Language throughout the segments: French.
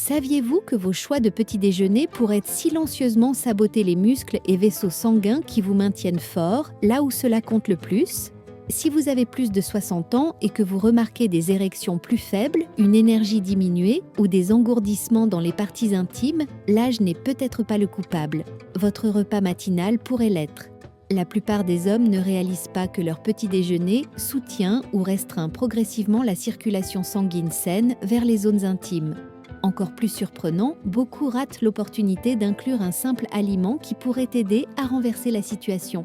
Saviez-vous que vos choix de petit déjeuner pourraient silencieusement saboter les muscles et vaisseaux sanguins qui vous maintiennent forts, là où cela compte le plus? Si vous avez plus de 60 ans et que vous remarquez des érections plus faibles, une énergie diminuée ou des engourdissements dans les parties intimes, l'âge n'est peut-être pas le coupable. Votre repas matinal pourrait l'être. La plupart des hommes ne réalisent pas que leur petit déjeuner soutient ou restreint progressivement la circulation sanguine saine vers les zones intimes. Encore plus surprenant, beaucoup ratent l'opportunité d'inclure un simple aliment qui pourrait aider à renverser la situation.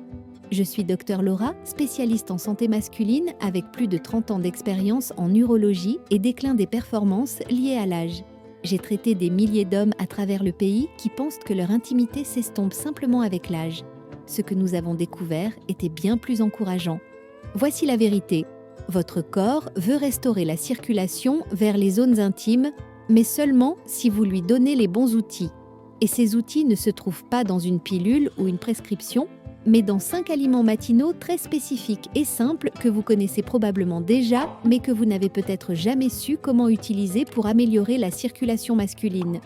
Je suis Dr Laura, spécialiste en santé masculine avec plus de 30 ans d'expérience en urologie et déclin des performances liées à l'âge. J'ai traité des milliers d'hommes à travers le pays qui pensent que leur intimité s'estompe simplement avec l'âge. Ce que nous avons découvert était bien plus encourageant. Voici la vérité. Votre corps veut restaurer la circulation vers les zones intimes, mais seulement si vous lui donnez les bons outils. Et ces outils ne se trouvent pas dans une pilule ou une prescription, mais dans 5 aliments matinaux très spécifiques et simples que vous connaissez probablement déjà, mais que vous n'avez peut-être jamais su comment utiliser pour améliorer la circulation masculine.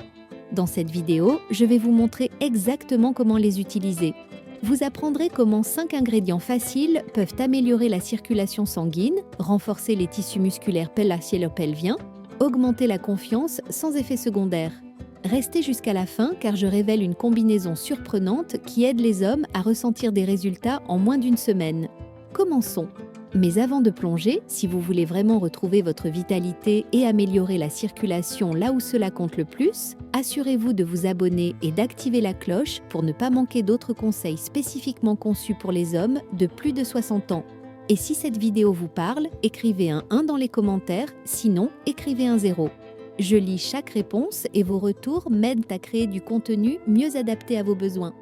Dans cette vidéo, je vais vous montrer exactement comment les utiliser. Vous apprendrez comment 5 ingrédients faciles peuvent améliorer la circulation sanguine, renforcer les tissus musculaires pélacélo-pelviens, augmenter la confiance sans effet secondaire. Restez jusqu'à la fin car je révèle une combinaison surprenante qui aide les hommes à ressentir des résultats en moins d'une semaine. Commençons. Mais avant de plonger, si vous voulez vraiment retrouver votre vitalité et améliorer la circulation là où cela compte le plus, assurez-vous de vous abonner et d'activer la cloche pour ne pas manquer d'autres conseils spécifiquement conçus pour les hommes de plus de 60 ans. Et si cette vidéo vous parle, écrivez un 1 dans les commentaires, sinon écrivez un 0. Je lis chaque réponse et vos retours m'aident à créer du contenu mieux adapté à vos besoins.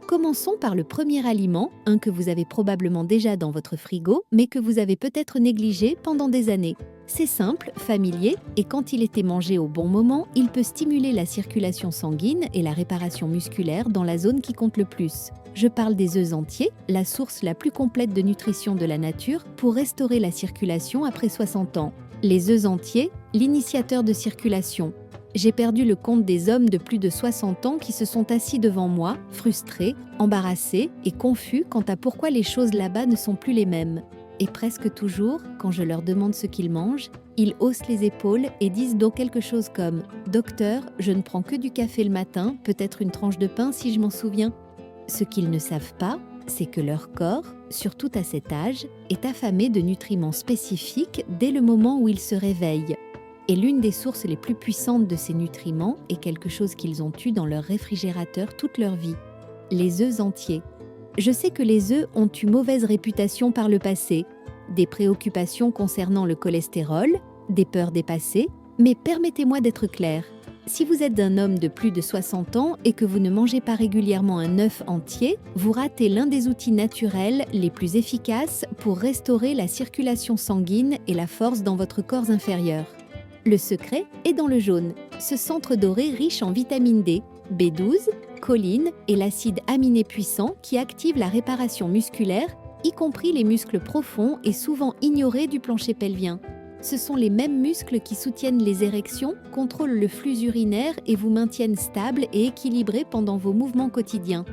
Commençons par le premier aliment, un que vous avez probablement déjà dans votre frigo, mais que vous avez peut-être négligé pendant des années. C'est simple, familier, et quand il était mangé au bon moment, il peut stimuler la circulation sanguine et la réparation musculaire dans la zone qui compte le plus. Je parle des œufs entiers, la source la plus complète de nutrition de la nature pour restaurer la circulation après 60 ans. Les œufs entiers, l'initiateur de circulation. J'ai perdu le compte des hommes de plus de 60 ans qui se sont assis devant moi, frustrés, embarrassés et confus quant à pourquoi les choses là-bas ne sont plus les mêmes. Et presque toujours, quand je leur demande ce qu'ils mangent, ils haussent les épaules et disent donc quelque chose comme « Docteur, je ne prends que du café le matin, peut-être une tranche de pain si je m'en souviens ». Ce qu'ils ne savent pas, c'est que leur corps, surtout à cet âge, est affamé de nutriments spécifiques dès le moment où ils se réveillent. Et l'une des sources les plus puissantes de ces nutriments est quelque chose qu'ils ont eu dans leur réfrigérateur toute leur vie. Les œufs entiers. Je sais que les œufs ont eu mauvaise réputation par le passé, des préoccupations concernant le cholestérol, des peurs dépassées, mais permettez-moi d'être clair. Si vous êtes un homme de plus de 60 ans et que vous ne mangez pas régulièrement un œuf entier, vous ratez l'un des outils naturels les plus efficaces pour restaurer la circulation sanguine et la force dans votre corps inférieur. Le secret est dans le jaune, ce centre doré riche en vitamine D, B12, choline et l'acide aminé puissant qui active la réparation musculaire, y compris les muscles profonds et souvent ignorés du plancher pelvien. Ce sont les mêmes muscles qui soutiennent les érections, contrôlent le flux urinaire et vous maintiennent stable et équilibré pendant vos mouvements quotidiens.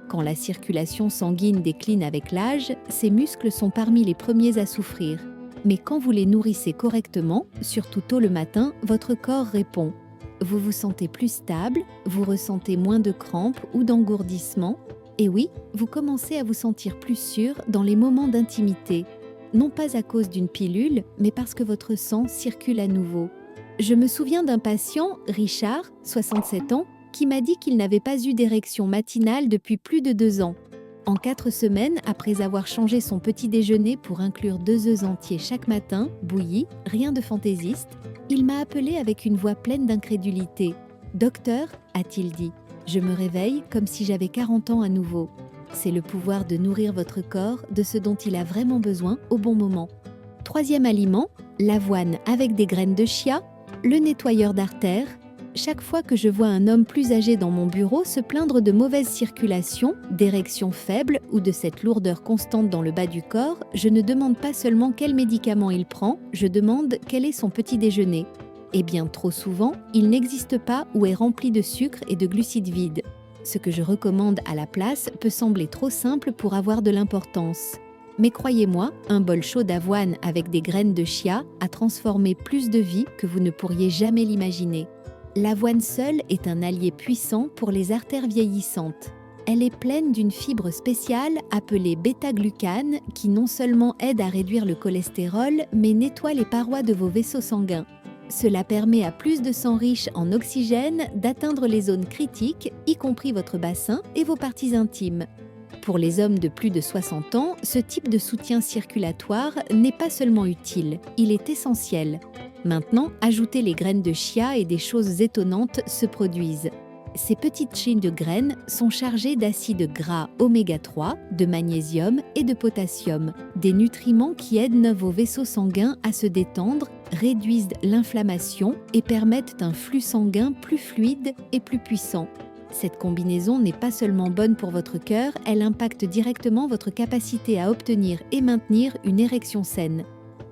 Quand la circulation sanguine décline avec l'âge, ces muscles sont parmi les premiers à souffrir. Mais quand vous les nourrissez correctement, surtout tôt le matin, votre corps répond. Vous vous sentez plus stable, vous ressentez moins de crampes ou d'engourdissements, et oui, vous commencez à vous sentir plus sûr dans les moments d'intimité. Non pas à cause d'une pilule, mais parce que votre sang circule à nouveau. Je me souviens d'un patient, Richard, 67 ans, qui m'a dit qu'il n'avait pas eu d'érection matinale depuis plus de 2 ans. En 4 semaines, après avoir changé son petit déjeuner pour inclure 2 œufs entiers chaque matin, bouillis, rien de fantaisiste, il m'a appelé avec une voix pleine d'incrédulité. « Docteur », a-t-il dit, « je me réveille comme si j'avais 40 ans à nouveau. » C'est le pouvoir de nourrir votre corps de ce dont il a vraiment besoin au bon moment. Troisième aliment, l'avoine avec des graines de chia, le nettoyeur d'artères. Chaque fois que je vois un homme plus âgé dans mon bureau se plaindre de mauvaise circulation, d'érections faibles ou de cette lourdeur constante dans le bas du corps, je ne demande pas seulement quel médicament il prend, je demande quel est son petit déjeuner. Eh bien, trop souvent, il n'existe pas ou est rempli de sucre et de glucides vides. Ce que je recommande à la place peut sembler trop simple pour avoir de l'importance. Mais croyez-moi, un bol chaud d'avoine avec des graines de chia a transformé plus de vies que vous ne pourriez jamais l'imaginer. L'avoine seule est un allié puissant pour les artères vieillissantes. Elle est pleine d'une fibre spéciale appelée bêta-glucane qui non seulement aide à réduire le cholestérol, mais nettoie les parois de vos vaisseaux sanguins. Cela permet à plus de sang riche en oxygène d'atteindre les zones critiques, y compris votre bassin et vos parties intimes. Pour les hommes de plus de 60 ans, ce type de soutien circulatoire n'est pas seulement utile, il est essentiel. Maintenant, ajoutez les graines de chia et des choses étonnantes se produisent. Ces petites chaînes de graines sont chargées d'acides gras oméga 3, de magnésium et de potassium, des nutriments qui aident vos vaisseaux sanguins à se détendre, réduisent l'inflammation et permettent un flux sanguin plus fluide et plus puissant. Cette combinaison n'est pas seulement bonne pour votre cœur, elle impacte directement votre capacité à obtenir et maintenir une érection saine.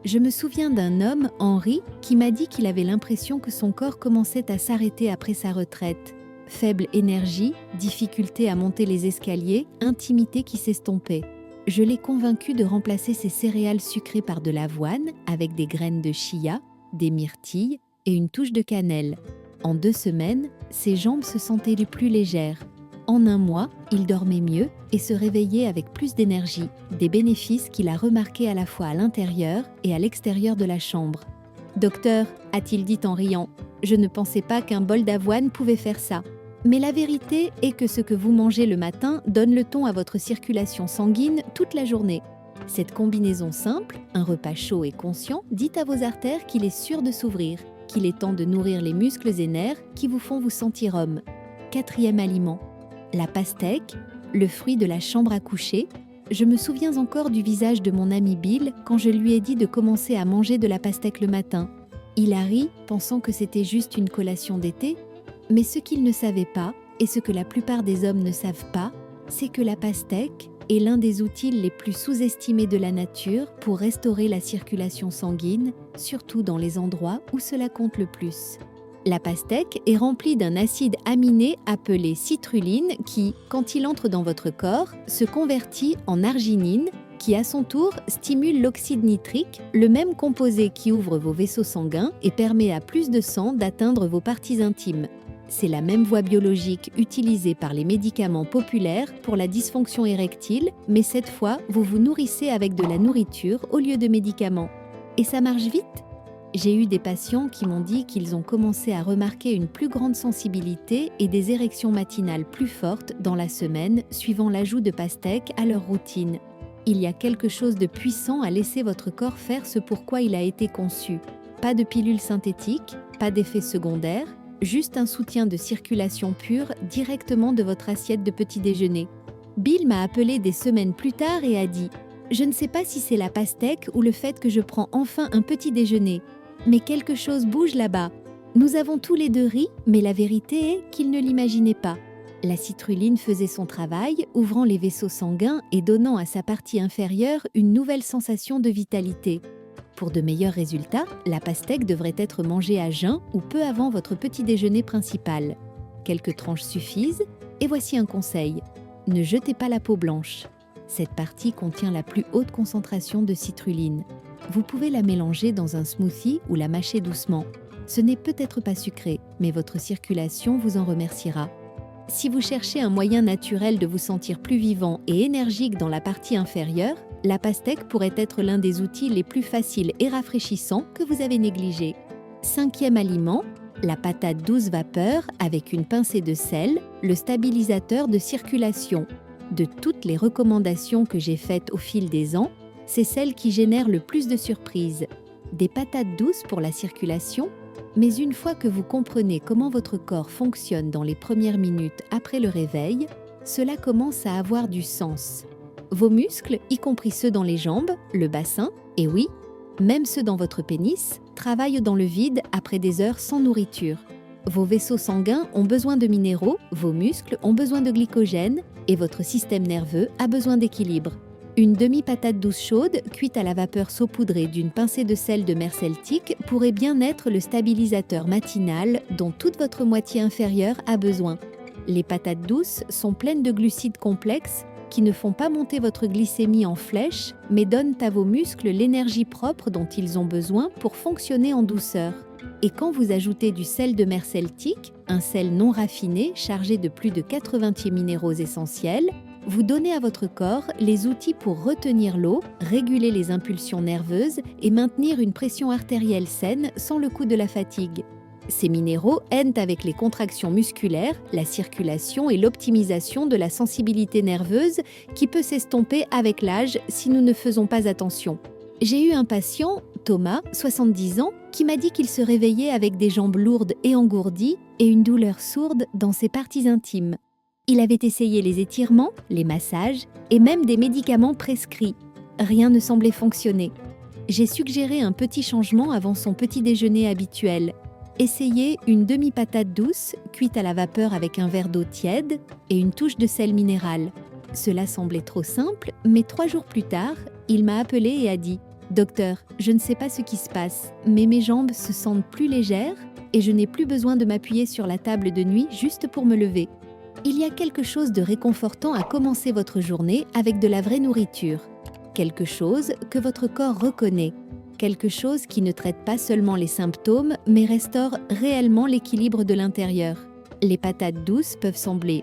Je me souviens d'un homme, Henri, qui m'a dit qu'il avait l'impression que son corps commençait à s'arrêter après sa retraite. Faible énergie, difficulté à monter les escaliers, intimité qui s'estompait. Je l'ai convaincu de remplacer ses céréales sucrées par de l'avoine avec des graines de chia, des myrtilles et une touche de cannelle. En 2 semaines, ses jambes se sentaient les plus légères. En 1 mois, il dormait mieux et se réveillait avec plus d'énergie, des bénéfices qu'il a remarqués à la fois à l'intérieur et à l'extérieur de la chambre. « Docteur », a-t-il dit en riant, « je ne pensais pas qu'un bol d'avoine pouvait faire ça. Mais la vérité est que ce que vous mangez le matin donne le ton à votre circulation sanguine toute la journée. Cette combinaison simple, un repas chaud et conscient, dit à vos artères qu'il est sûr de s'ouvrir, qu'il est temps de nourrir les muscles et nerfs qui vous font vous sentir homme. 4e aliment, la pastèque, le fruit de la chambre à coucher. Je me souviens encore du visage de mon ami Bill quand je lui ai dit de commencer à manger de la pastèque le matin. Il a ri, pensant que c'était juste une collation d'été, mais ce qu'il ne savait pas, et ce que la plupart des hommes ne savent pas, c'est que la pastèque est l'un des outils les plus sous-estimés de la nature pour restaurer la circulation sanguine, surtout dans les endroits où cela compte le plus. La pastèque est remplie d'un acide aminé appelé citrulline qui, quand il entre dans votre corps, se convertit en arginine qui, à son tour, stimule l'oxyde nitrique, le même composé qui ouvre vos vaisseaux sanguins et permet à plus de sang d'atteindre vos parties intimes. C'est la même voie biologique utilisée par les médicaments populaires pour la dysfonction érectile, mais cette fois, vous vous nourrissez avec de la nourriture au lieu de médicaments. Et ça marche vite ? J'ai eu des patients qui m'ont dit qu'ils ont commencé à remarquer une plus grande sensibilité et des érections matinales plus fortes dans la semaine suivant l'ajout de pastèque à leur routine. Il y a quelque chose de puissant à laisser votre corps faire ce pourquoi il a été conçu. Pas de pilule synthétique, pas d'effets secondaires, juste un soutien de circulation pure directement de votre assiette de petit déjeuner. Bill m'a appelé des semaines plus tard et a dit « Je ne sais pas si c'est la pastèque ou le fait que je prends enfin un petit déjeuner, mais quelque chose bouge là-bas. Nous avons tous les 2 ri, mais la vérité est qu'il ne l'imaginait pas. La citrulline faisait son travail, ouvrant les vaisseaux sanguins et donnant à sa partie inférieure une nouvelle sensation de vitalité. Pour de meilleurs résultats, la pastèque devrait être mangée à jeun ou peu avant votre petit déjeuner principal. Quelques tranches suffisent, et voici un conseil. Ne jetez pas la peau blanche. Cette partie contient la plus haute concentration de citrulline. Vous pouvez la mélanger dans un smoothie ou la mâcher doucement. Ce n'est peut-être pas sucré, mais votre circulation vous en remerciera. Si vous cherchez un moyen naturel de vous sentir plus vivant et énergique dans la partie inférieure, la pastèque pourrait être l'un des outils les plus faciles et rafraîchissants que vous avez négligés. 5e aliment, la patate douce vapeur avec une pincée de sel, le stabilisateur de circulation. De toutes les recommandations que j'ai faites au fil des ans, c'est celle qui génère le plus de surprises. Des patates douces pour la circulation, mais une fois que vous comprenez comment votre corps fonctionne dans les premières minutes après le réveil, cela commence à avoir du sens. Vos muscles, y compris ceux dans les jambes, le bassin, et oui, même ceux dans votre pénis, travaillent dans le vide après des heures sans nourriture. Vos vaisseaux sanguins ont besoin de minéraux, vos muscles ont besoin de glycogène et votre système nerveux a besoin d'équilibre. Une demi-patate douce chaude, cuite à la vapeur saupoudrée d'une pincée de sel de mer celtique, pourrait bien être le stabilisateur matinal dont toute votre moitié inférieure a besoin. Les patates douces sont pleines de glucides complexes qui ne font pas monter votre glycémie en flèche, mais donnent à vos muscles l'énergie propre dont ils ont besoin pour fonctionner en douceur. Et quand vous ajoutez du sel de mer celtique, un sel non raffiné chargé de plus de 80 minéraux essentiels, vous donnez à votre corps les outils pour retenir l'eau, réguler les impulsions nerveuses et maintenir une pression artérielle saine sans le coup de la fatigue. Ces minéraux aident avec les contractions musculaires, la circulation et l'optimisation de la sensibilité nerveuse qui peut s'estomper avec l'âge si nous ne faisons pas attention. J'ai eu un patient, Thomas, 70 ans, qui m'a dit qu'il se réveillait avec des jambes lourdes et engourdies et une douleur sourde dans ses parties intimes. Il avait essayé les étirements, les massages et même des médicaments prescrits. Rien ne semblait fonctionner. J'ai suggéré un petit changement avant son petit déjeuner habituel. Essayez une demi-patate douce, cuite à la vapeur avec un verre d'eau tiède et une touche de sel minéral. Cela semblait trop simple, mais 3 jours plus tard, il m'a appelé et a dit « Docteur, je ne sais pas ce qui se passe, mais mes jambes se sentent plus légères et je n'ai plus besoin de m'appuyer sur la table de nuit juste pour me lever. » Il y a quelque chose de réconfortant à commencer votre journée avec de la vraie nourriture. Quelque chose que votre corps reconnaît. Quelque chose qui ne traite pas seulement les symptômes, mais restaure réellement l'équilibre de l'intérieur. Les patates douces peuvent sembler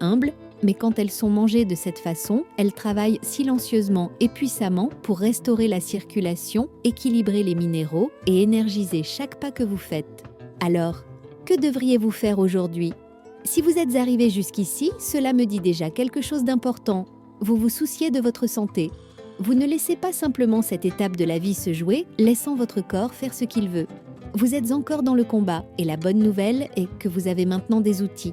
humbles, mais quand elles sont mangées de cette façon, elles travaillent silencieusement et puissamment pour restaurer la circulation, équilibrer les minéraux et énergiser chaque pas que vous faites. Alors, que devriez-vous faire aujourd'hui ? Si vous êtes arrivé jusqu'ici, cela me dit déjà quelque chose d'important. Vous vous souciez de votre santé. Vous ne laissez pas simplement cette étape de la vie se jouer, laissant votre corps faire ce qu'il veut. Vous êtes encore dans le combat et la bonne nouvelle est que vous avez maintenant des outils.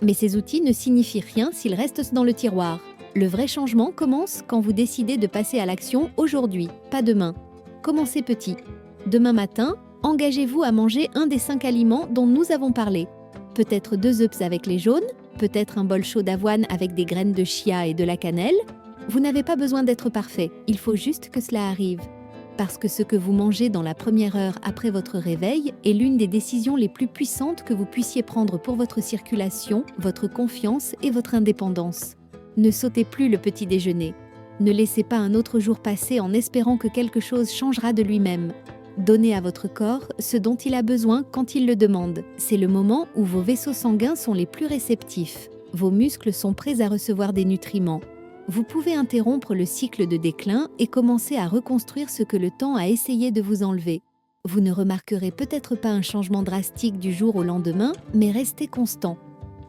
Mais ces outils ne signifient rien s'ils restent dans le tiroir. Le vrai changement commence quand vous décidez de passer à l'action aujourd'hui, pas demain. Commencez petit. Demain matin, engagez-vous à manger un des 5 aliments dont nous avons parlé. Peut-être 2 œufs avec les jaunes, peut-être un bol chaud d'avoine avec des graines de chia et de la cannelle. Vous n'avez pas besoin d'être parfait, il faut juste que cela arrive. Parce que ce que vous mangez dans la première heure après votre réveil est l'une des décisions les plus puissantes que vous puissiez prendre pour votre circulation, votre confiance et votre indépendance. Ne sautez plus le petit déjeuner. Ne laissez pas un autre jour passer en espérant que quelque chose changera de lui-même. Donnez à votre corps ce dont il a besoin quand il le demande. C'est le moment où vos vaisseaux sanguins sont les plus réceptifs. Vos muscles sont prêts à recevoir des nutriments. Vous pouvez interrompre le cycle de déclin et commencer à reconstruire ce que le temps a essayé de vous enlever. Vous ne remarquerez peut-être pas un changement drastique du jour au lendemain, mais restez constant.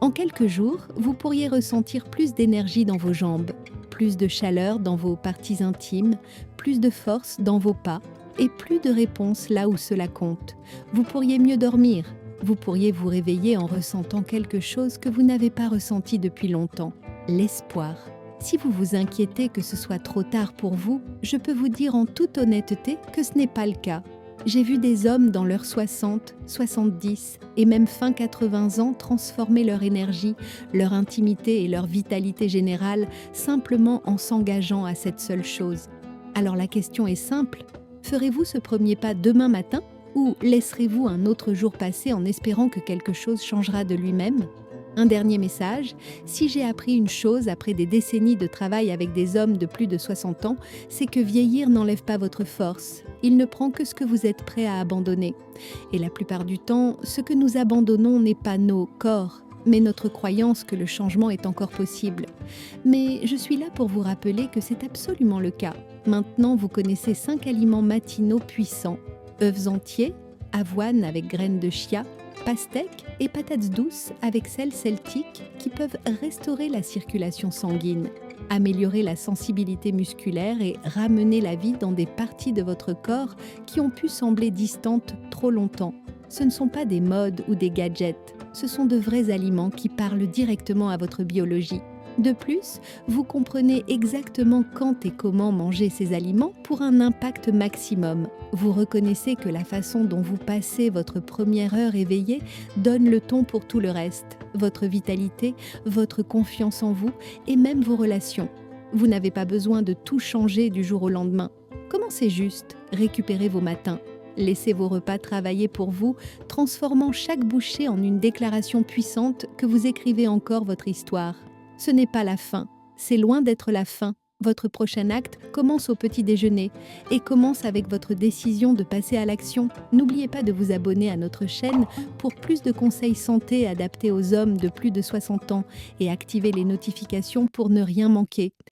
En quelques jours, vous pourriez ressentir plus d'énergie dans vos jambes, plus de chaleur dans vos parties intimes, plus de force dans vos pas et plus de réponses là où cela compte. Vous pourriez mieux dormir. Vous pourriez vous réveiller en ressentant quelque chose que vous n'avez pas ressenti depuis longtemps, l'espoir. Si vous vous inquiétez que ce soit trop tard pour vous, je peux vous dire en toute honnêteté que ce n'est pas le cas. J'ai vu des hommes dans leurs 60, 70 et même fin 80 ans transformer leur énergie, leur intimité et leur vitalité générale simplement en s'engageant à cette seule chose. Alors la question est simple, ferez-vous ce premier pas demain matin ou laisserez-vous un autre jour passer en espérant que quelque chose changera de lui-même ? Un dernier message, si j'ai appris une chose après des décennies de travail avec des hommes de plus de 60 ans, c'est que vieillir n'enlève pas votre force. Il ne prend que ce que vous êtes prêt à abandonner. Et la plupart du temps, ce que nous abandonnons n'est pas nos corps, mais notre croyance que le changement est encore possible. Mais je suis là pour vous rappeler que c'est absolument le cas. Maintenant, vous connaissez 5 aliments matinaux puissants. Œufs entiers, avoine avec graines de chia, pastèques et patates douces avec sel celtique qui peuvent restaurer la circulation sanguine, améliorer la sensibilité musculaire et ramener la vie dans des parties de votre corps qui ont pu sembler distantes trop longtemps. Ce ne sont pas des modes ou des gadgets, ce sont de vrais aliments qui parlent directement à votre biologie. De plus, vous comprenez exactement quand et comment manger ces aliments pour un impact maximum. Vous reconnaissez que la façon dont vous passez votre première heure éveillée donne le ton pour tout le reste, votre vitalité, votre confiance en vous et même vos relations. Vous n'avez pas besoin de tout changer du jour au lendemain. Commencez juste, récupérez vos matins. Laissez vos repas travailler pour vous, transformant chaque bouchée en une déclaration puissante que vous écrivez encore votre histoire. Ce n'est pas la fin, c'est loin d'être la fin. Votre prochain acte commence au petit déjeuner et commence avec votre décision de passer à l'action. N'oubliez pas de vous abonner à notre chaîne pour plus de conseils santé adaptés aux hommes de plus de 60 ans et activez les notifications pour ne rien manquer.